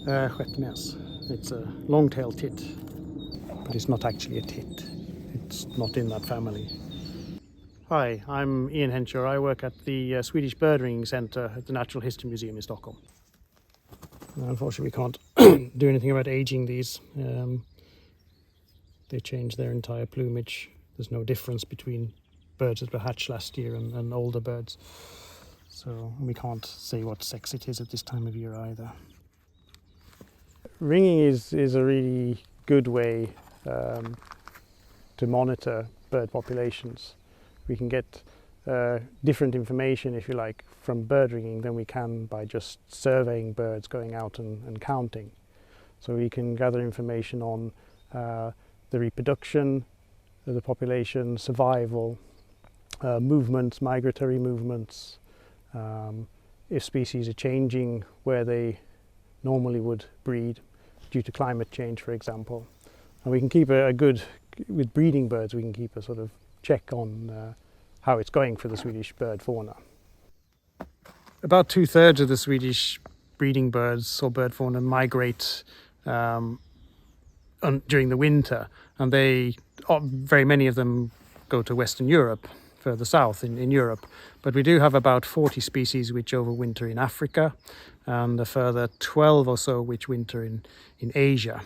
Shetmes. It's a long-tailed tit, but it's not actually a tit. It's not in that family. Hi, I'm Ian Henshaw. I work at the Swedish Bird Ringing Centre at the Natural History Museum in Stockholm. Unfortunately, we can't do anything about aging these. They change their entire plumage. There's no difference between birds that were hatched last year and older birds. So we can't say what sex it is at this time of year either. Ringing is a really good way to monitor bird populations. We can get different information, if you like, from bird ringing than we can by just surveying birds, going out and counting. So we can gather information on the reproduction of the population, survival, movements, migratory movements, if species are changing where they normally would breed due to climate change, for example. And we can keep with breeding birds, we can keep a sort of check on how it's going for the Swedish bird fauna. About 2/3 of the Swedish breeding birds or bird fauna migrate during the winter, and very many of them go to Western Europe, further south in Europe. But we do have about 40 species which overwinter in Africa, and a further 12 or so which winter in Asia.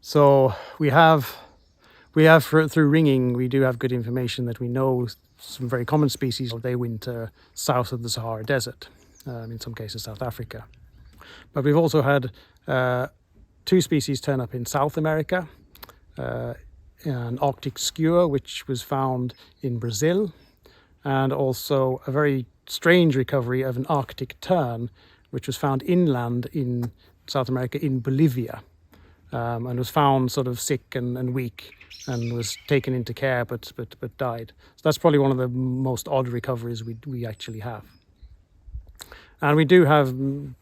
So we have through ringing, we do have good information that we know some very common species, they winter south of the Sahara Desert, in some cases South Africa. But we've also had 2 species turn up in South America, an Arctic skua, which was found in Brazil, and also a very strange recovery of an Arctic tern, which was found inland in South America in Bolivia, and was found sort of sick and weak, and was taken into care but died. So that's probably one of the most odd recoveries we actually have. And we do have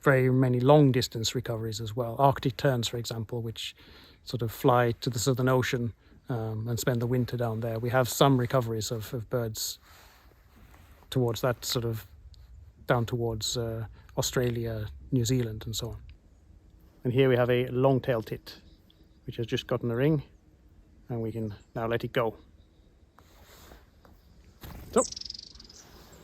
very many long distance recoveries as well. Arctic terns, for example, which sort of fly to the Southern Ocean and spend the winter down there. We have some recoveries of birds towards that sort of down towards Australia, New Zealand and so on. And here we have a long-tailed tit which has just gotten a ring, and we can now let it go. So